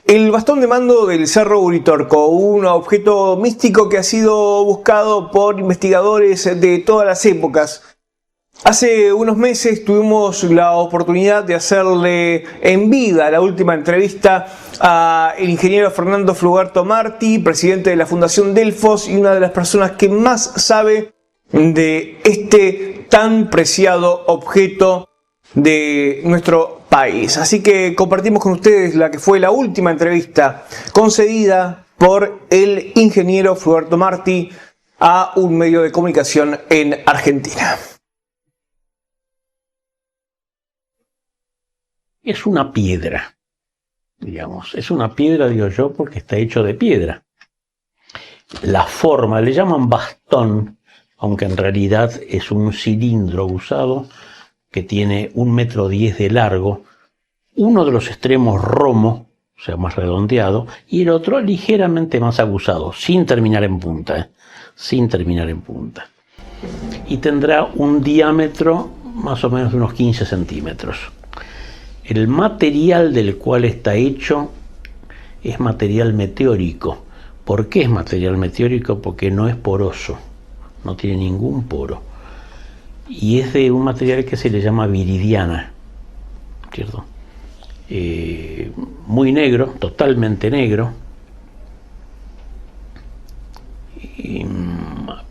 El bastón de mando del Cerro Uritorco, un objeto místico que ha sido buscado por investigadores de todas las épocas. Hace unos meses tuvimos la oportunidad de hacerle en vida la última entrevista al ingeniero Fernando Flugarto Martí, presidente de la Fundación Delfos y una de las personas que más sabe de este tan preciado objeto de nuestro país. Así que compartimos con ustedes la que fue la última entrevista concedida por el ingeniero Flugarto Martí a un medio de comunicación en Argentina. Es una piedra, digamos, es una piedra, digo yo, porque está hecho de piedra. La forma, le llaman bastón, aunque en realidad es un cilindro usado que tiene 1,10 metros de largo, uno de los extremos romo, o sea, más redondeado, y el otro ligeramente más aguzado, sin terminar en punta, sin terminar en punta. Y tendrá un diámetro más o menos de unos 15 centímetros. El material del cual está hecho es material meteórico. ¿Por qué es material meteórico? Porque no es poroso, no tiene ningún poro. Y es de un material que se le llama viridiana, ¿cierto? Muy negro, totalmente negro. Y,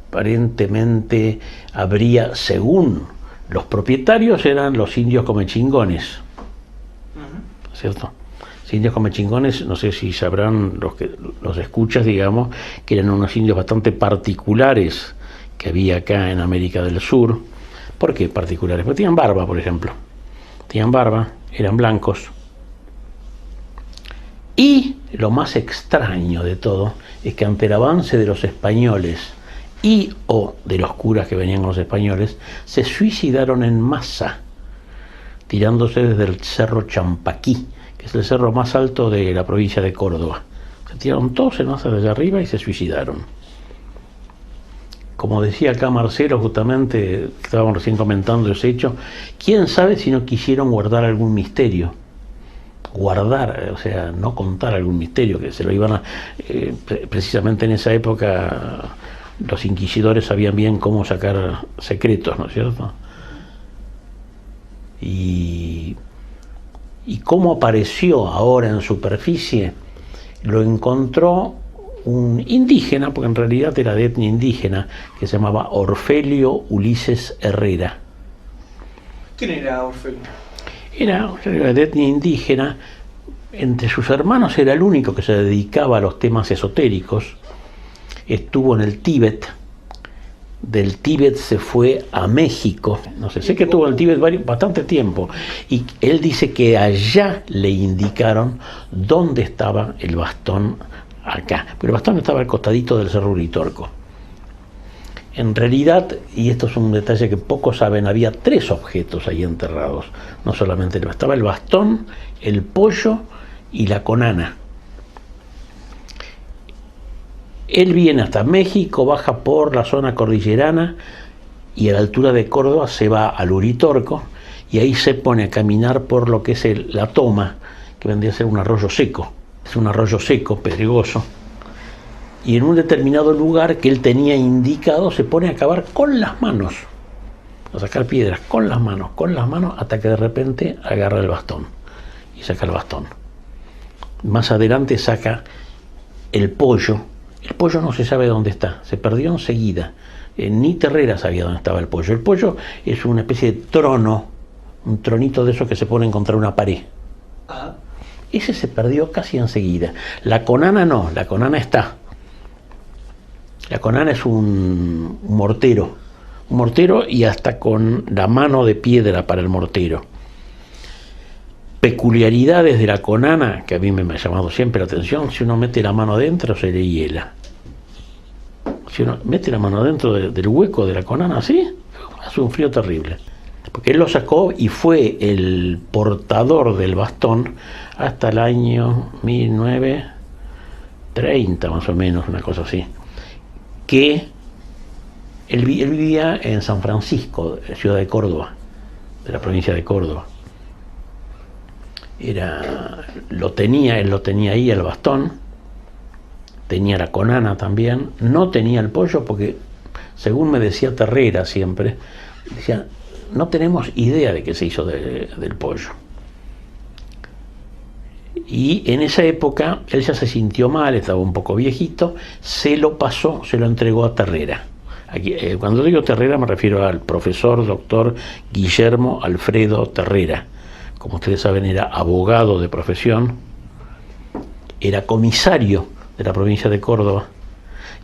aparentemente habría, según los propietarios, eran los indios comechingones, ¿cierto? Los indios comechingones, no sé si sabrán los escuchas, digamos, que eran unos indios bastante particulares que había acá en América del Sur. ¿Por qué particulares? Porque tenían barba, por ejemplo. Tenían barba, eran blancos. Y lo más extraño de todo es que ante el avance de los españoles y o de los curas que venían con los españoles, se suicidaron en masa, tirándose desde el cerro Champaquí, que es el cerro más alto de la provincia de Córdoba. Se tiraron todos en masa desde arriba y se suicidaron. Como decía acá Marcelo, justamente, que estábamos recién comentando ese hecho, quién sabe si no quisieron guardar algún misterio. Guardar, o sea, no contar algún misterio, que se lo iban a... precisamente en esa época los inquisidores sabían bien cómo sacar secretos, ¿no es cierto? Y cómo apareció ahora en superficie, lo encontró un indígena, porque en realidad era de etnia indígena, que se llamaba Orfelio Ulises Herrera. ¿Quién era Orfelio? Era de etnia indígena. Entre sus hermanos era el único que se dedicaba a los temas esotéricos. Estuvo en el Tíbet. Del Tíbet se fue a México. No sé, sé que estuvo en el Tíbet bastante tiempo. Y él dice que allá le indicaron dónde estaba el bastón acá. Pero el bastón estaba al costadito del Cerro Uritorco. En realidad, y esto es un detalle que pocos saben, había 3 objetos ahí enterrados. No solamente estaba el bastón, el pollo y la conana. Él viene hasta México, baja por la zona cordillerana y a la altura de Córdoba se va al Uritorco y ahí se pone a caminar por lo que es la Toma, que vendría a ser un arroyo seco. Es un arroyo seco, pedregoso. Y en un determinado lugar que él tenía indicado se pone a cavar con las manos, a sacar piedras con las manos, hasta que de repente agarra el bastón y saca el bastón. Más adelante saca el pollo. El pollo no se sabe dónde está, se perdió enseguida. Ni Terrera sabía dónde estaba el pollo. El pollo es una especie de trono, un tronito de esos que se ponen contra una pared. Ese se perdió casi enseguida. La conana no, la conana está. La conana es un mortero y hasta con la mano de piedra para el mortero. Peculiaridades de la conana que a mí me ha llamado siempre la atención: si uno mete la mano adentro se le hiela. Si uno mete la mano dentro del hueco de la conana, así, hace un frío terrible. Porque él lo sacó y fue el portador del bastón hasta el año 1930, más o menos, una cosa así. Que él vivía en San Francisco, ciudad de Córdoba, de la provincia de Córdoba. él lo tenía ahí el bastón, tenía la conana también, no tenía el pollo porque, según me decía Terrera siempre, decía, no tenemos idea de qué se hizo del pollo. Y en esa época él ya se sintió mal, estaba un poco viejito, se lo entregó a Terrera. Aquí, cuando digo Terrera me refiero al profesor doctor Guillermo Alfredo Terrera. Como ustedes saben, era abogado de profesión, era comisario de la provincia de Córdoba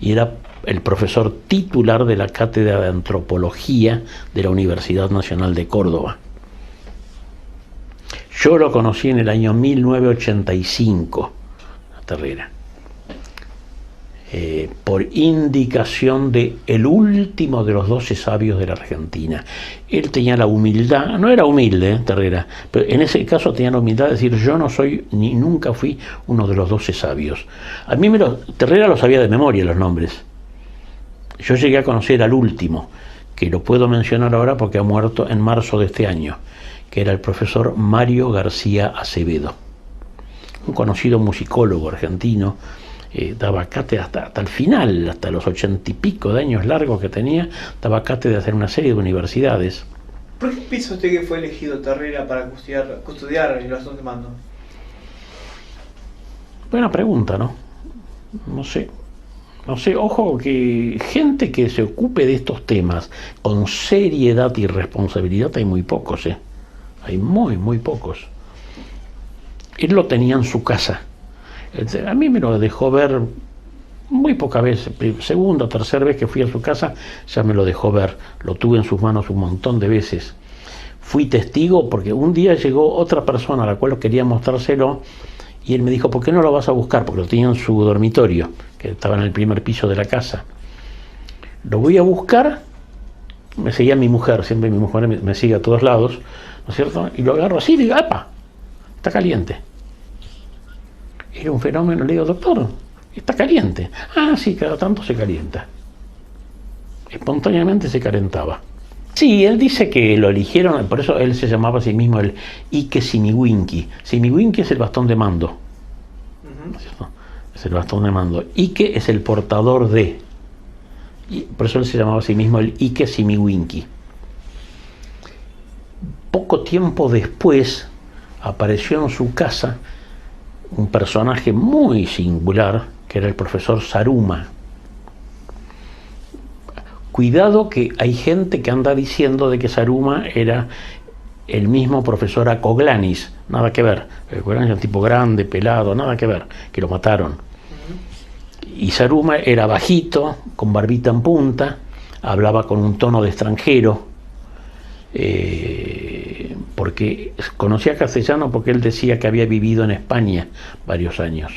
y era el profesor titular de la Cátedra de Antropología de la Universidad Nacional de Córdoba. Yo lo conocí en el año 1985, a Terrera, por indicación de el último de los 12 sabios de la Argentina. Él tenía la humildad, no era humilde, Terrera, pero en ese caso tenía la humildad de decir, yo no soy, ni nunca fui uno de los 12 sabios. A mí Terrera lo sabía de memoria los nombres. Yo llegué a conocer al último, que lo puedo mencionar ahora porque ha muerto en marzo de este año, que era el profesor Mario García Acevedo, un conocido musicólogo argentino, daba cátedra hasta el final, hasta los 80 y pico de años largos que tenía, daba cátedra en una serie de universidades. ¿Por qué piensa usted que fue elegido Terrera para custodiar el bastón de mando? Buena pregunta, ¿no? No sé, ojo, que gente que se ocupe de estos temas con seriedad y responsabilidad hay muy pocos, hay muy pocos. Él lo tenía en su casa. A mí me lo dejó ver muy pocas veces, segunda o tercera vez que fui a su casa ya me lo dejó ver, lo tuve en sus manos un montón de veces. Fui testigo porque un día llegó otra persona a la cual quería mostrárselo y él me dijo, ¿por qué no lo vas a buscar? Porque lo tenía en su dormitorio, que estaba en el primer piso de la casa. Lo voy a buscar, me seguía mi mujer, siempre mi mujer me sigue a todos lados, ¿no es cierto? Y lo agarro así y digo, ¡epa! Está caliente. Era un fenómeno, le digo, doctor, está caliente. Ah, sí, cada tanto se calienta. Espontáneamente se calentaba. Sí, él dice que lo eligieron, por eso él se llamaba a sí mismo el Ike Simiwinki. Simiwinki es el bastón de mando. ¿No es cierto? Es el bastón de mando. Ike es el portador de. Y por eso él se llamaba a sí mismo el Ike Simiwinki. Poco tiempo después apareció en su casa un personaje muy singular, que era el profesor Saruma. Cuidado que hay gente que anda diciendo de que Saruma era el mismo profesor Acoglanis, nada que ver. Acoglanis era un tipo grande, pelado, nada que ver, que lo mataron. Y Saruma era bajito, con barbita en punta, hablaba con un tono de extranjero, porque conocía castellano porque él decía que había vivido en España varios años.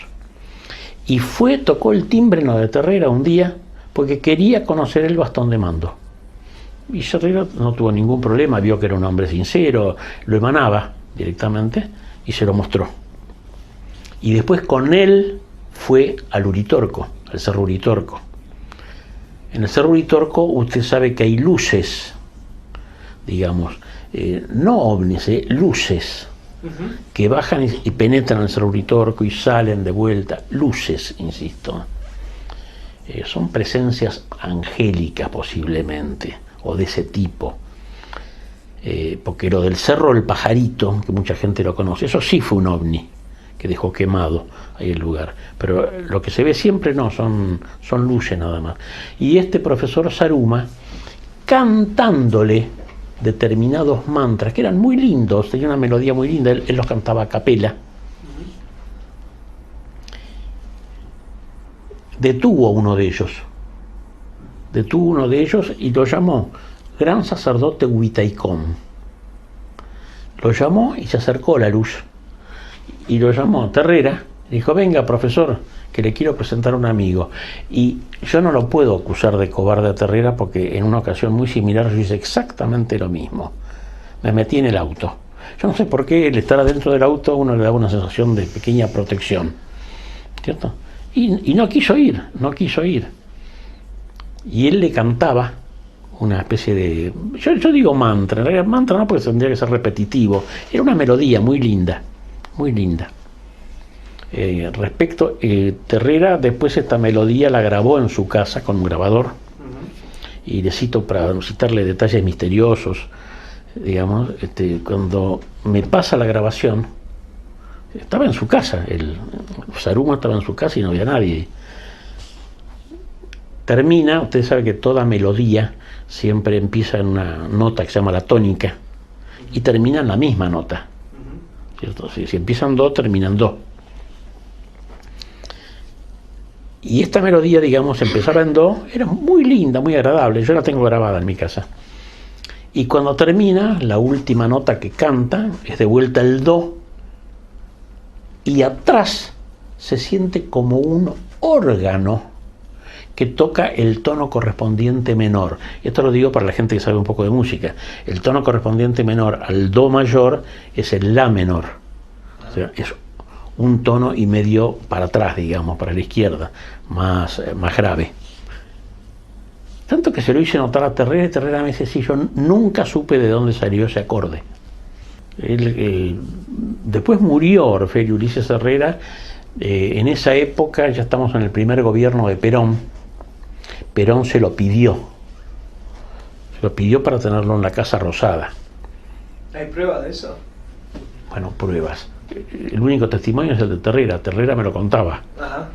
Y tocó el timbre en lo de Terrera un día porque quería conocer el bastón de mando. Y Terrera no tuvo ningún problema, vio que era un hombre sincero, lo emanaba directamente y se lo mostró. Y después con él fue al Uritorco, al Cerro Uritorco. En el Cerro Uritorco usted sabe que hay luces, digamos, no ovnis, luces, que bajan y penetran el Cerro Uritorco y salen de vuelta, luces, insisto. Son presencias angélicas posiblemente, o de ese tipo. Porque lo del Cerro del Pajarito, que mucha gente lo conoce, eso sí fue un ovni, que dejó quemado ahí el lugar. Pero lo que se ve siempre no, son luces nada más. Y este profesor Saruma, cantándole determinados mantras, que eran muy lindos, tenía una melodía muy linda, él los cantaba a capela, detuvo a uno de ellos y lo llamó Gran Sacerdote Huitaicón. Lo llamó y se acercó a la luz y lo llamó Terrera, dijo, venga profesor, que le quiero presentar a un amigo. Y yo no lo puedo acusar de cobarde a Terrera porque en una ocasión muy similar yo hice exactamente lo mismo. Me metí en el auto. Yo no sé por qué el estar adentro del auto a uno le daba una sensación de pequeña protección, ¿cierto? Y no quiso ir. Y él le cantaba una especie de... Yo digo mantra, en realidad mantra no, porque tendría que ser repetitivo. Era una melodía muy linda, muy linda. Respecto, Terrera después esta melodía la grabó en su casa con un grabador, y le cito para citarle detalles misteriosos, digamos, cuando me pasa la grabación, estaba en su casa, el Saruma estaba en su casa y no había nadie. Termina, usted sabe que toda melodía siempre empieza en una nota que se llama la tónica y termina en la misma nota, ¿cierto? Si empiezan do, terminan do. Y esta melodía, digamos, empezaba en do, era muy linda, muy agradable, yo la tengo grabada en mi casa. Y cuando termina, la última nota que canta es de vuelta el do, y atrás se siente como un órgano que toca el tono correspondiente menor. Esto lo digo para la gente que sabe un poco de música. El tono correspondiente menor al do mayor es el la menor. O sea, es un tono y medio para atrás, digamos, para la izquierda, más grave. Tanto que se lo hice notar a Terrera, y Terrera me dice, sí, yo nunca supe de dónde salió ese acorde. Después murió Orfelio Ulises Herrera. En esa época, ya estamos en el primer gobierno de Perón. Perón se lo pidió para tenerlo en la Casa Rosada. ¿Hay pruebas de eso? Bueno, pruebas. El único testimonio es el de Terrera. Terrera me lo contaba. Ajá.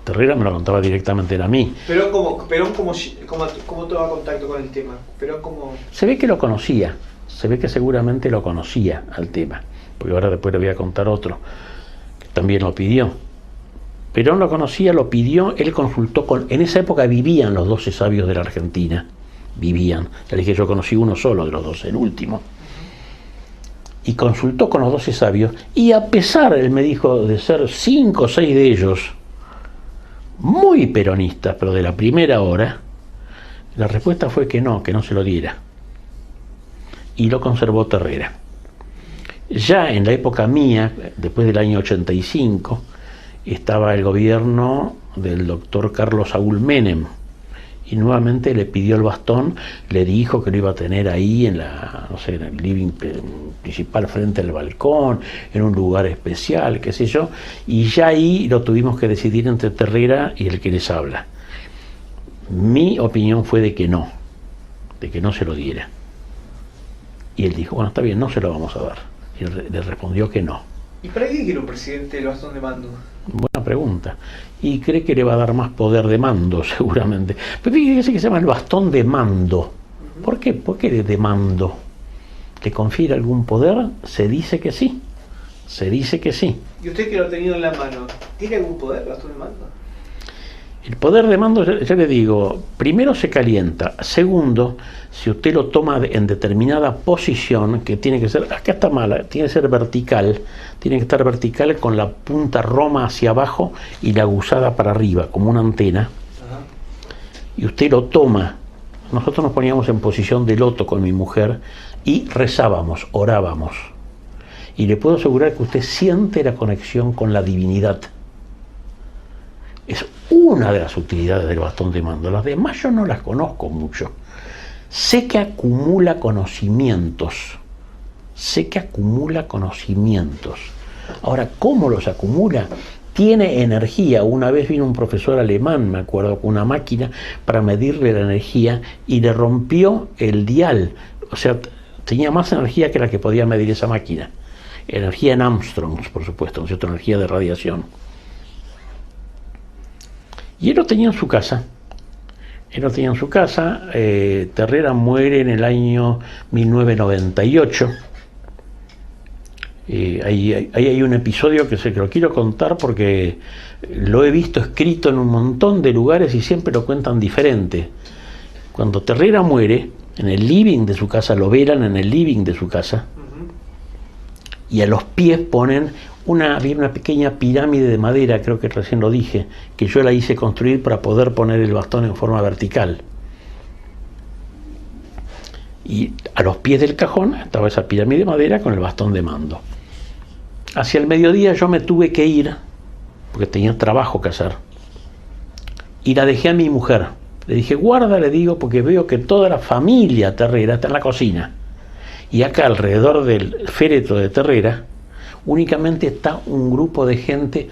Terrera me lo contaba directamente a mí. Pero ¿cómo toma contacto con el tema? Pero se ve que lo conocía, se ve que seguramente lo conocía al tema, porque ahora después le voy a contar otro que también lo pidió. Perón lo conocía, lo pidió, él consultó en esa época vivían los 12 sabios de la Argentina, vivían, ya dije, yo conocí uno solo de los 12, el último, y consultó con los 12 sabios, y a pesar, él me dijo, de ser 5 o 6 de ellos muy peronistas, pero de la primera hora, la respuesta fue que no se lo diera, y lo conservó Terrera. Ya en la época mía, después del año 85, estaba el gobierno del doctor Carlos Saúl Menem, y nuevamente le pidió el bastón, le dijo que lo iba a tener ahí en en el living principal frente al balcón, en un lugar especial, qué sé yo, y ya ahí lo tuvimos que decidir entre Terrera y el que les habla. Mi opinión fue de que no se lo diera. Y él dijo, bueno, está bien, no se lo vamos a dar. Y le respondió que no. ¿Y para qué quiere un presidente el bastón de mando? Buena pregunta. Y cree que le va a dar más poder de mando, seguramente. Pero fíjese que se llama el bastón de mando. ¿Por qué? ¿Por qué de mando? ¿Le confiere algún poder? Se dice que sí. Se dice que sí. ¿Y usted que lo ha tenido en la mano, tiene algún poder el bastón de mando? El poder de mando, ya le digo, primero se calienta. Segundo, si usted lo toma en determinada posición, que tiene que ser, acá está mala, tiene que ser vertical, tiene que estar vertical con la punta roma hacia abajo y la aguzada para arriba, como una antena. Ajá. Y usted lo toma. Nosotros nos poníamos en posición de loto con mi mujer y rezábamos, orábamos. Y le puedo asegurar que usted siente la conexión con la divinidad. Es una de las utilidades del bastón de mando. Las demás yo no las conozco mucho. Sé que acumula conocimientos. Ahora, ¿cómo los acumula? Tiene energía. Una vez vino un profesor alemán, me acuerdo, con una máquina para medirle la energía y le rompió el dial. O sea, tenía más energía que la que podía medir esa máquina. Energía en Armstrongs, por supuesto, ¿no es cierto? Energía de radiación. Y él lo tenía en su casa. Terrera muere en el año 1998. Ahí hay un episodio que lo quiero contar porque lo he visto escrito en un montón de lugares y siempre lo cuentan diferente. Cuando Terrera muere, en el living de su casa, lo velan en el living de su casa, y a los pies ponen había una pequeña pirámide de madera, creo que recién lo dije, que yo la hice construir para poder poner el bastón en forma vertical. Y a los pies del cajón estaba esa pirámide de madera con el bastón de mando. Hacia el mediodía yo me tuve que ir, porque tenía trabajo que hacer, y la dejé a mi mujer. Le dije, guarda, le digo, porque veo que toda la familia Terrera está en la cocina. Y acá alrededor del féretro de Terrera, únicamente está un grupo de gente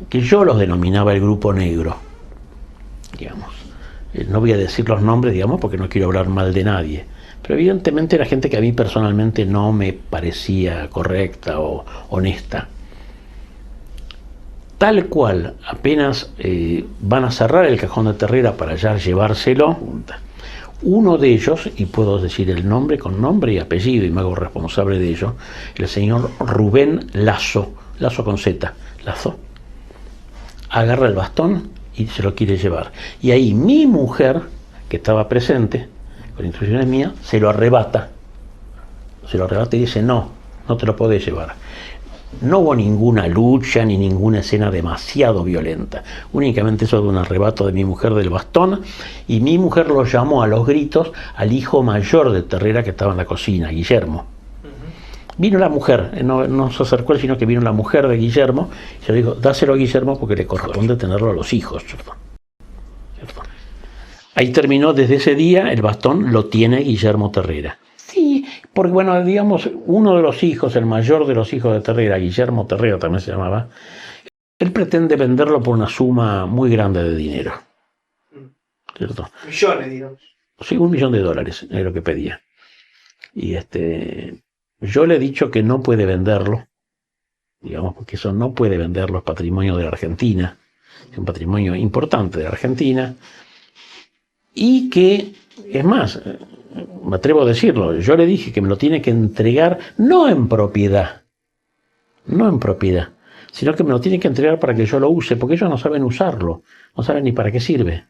que yo los denominaba el grupo negro, digamos. No voy a decir los nombres, digamos, porque no quiero hablar mal de nadie, pero evidentemente era gente que a mí personalmente no me parecía correcta o honesta. Tal cual, apenas van a cerrar el cajón de Terrera para ya llevárselo, uno de ellos, y puedo decir el nombre con nombre y apellido y me hago responsable de ello, el señor Rubén Lazo, Lazo con Z, Lazo, agarra el bastón y se lo quiere llevar. Y ahí mi mujer, que estaba presente, con instrucciones mías, se lo arrebata y dice, no te lo podés llevar. No hubo ninguna lucha ni ninguna escena demasiado violenta, únicamente eso de un arrebato de mi mujer del bastón, y mi mujer lo llamó a los gritos al hijo mayor de Terrera que estaba en la cocina, Guillermo. Vino la mujer, no se acercó él, sino que vino la mujer de Guillermo y se le dijo, dáselo a Guillermo porque le corresponde tenerlo a los hijos. ¿Cierto? Ahí terminó, desde ese día el bastón lo tiene Guillermo Terrera. Sí, porque bueno, digamos, uno de los hijos, el mayor de los hijos de Terrera, Guillermo Terrera también se llamaba, él pretende venderlo por una suma muy grande de dinero. ¿Cierto? Millones, digamos. Sí, $1 millón es lo que pedía. Y yo le he dicho que no puede venderlo, digamos, porque eso no puede venderlo, es patrimonio de la Argentina, es un patrimonio importante de la Argentina, y que, es más, me atrevo a decirlo, yo le dije que me lo tiene que entregar no en propiedad, sino que me lo tiene que entregar para que yo lo use, porque ellos no saben usarlo, no saben ni para qué sirve.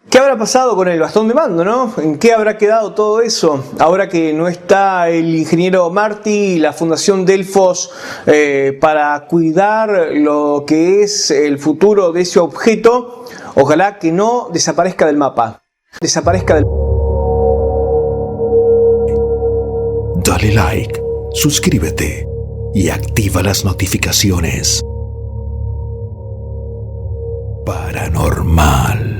¿Qué habrá pasado con el bastón de mando, no? ¿En qué habrá quedado todo eso? Ahora que no está el ingeniero Martí y la Fundación Delfos para cuidar lo que es el futuro de ese objeto, ojalá que no desaparezca del mapa. Dale like, suscríbete y activa las notificaciones. Paranormal.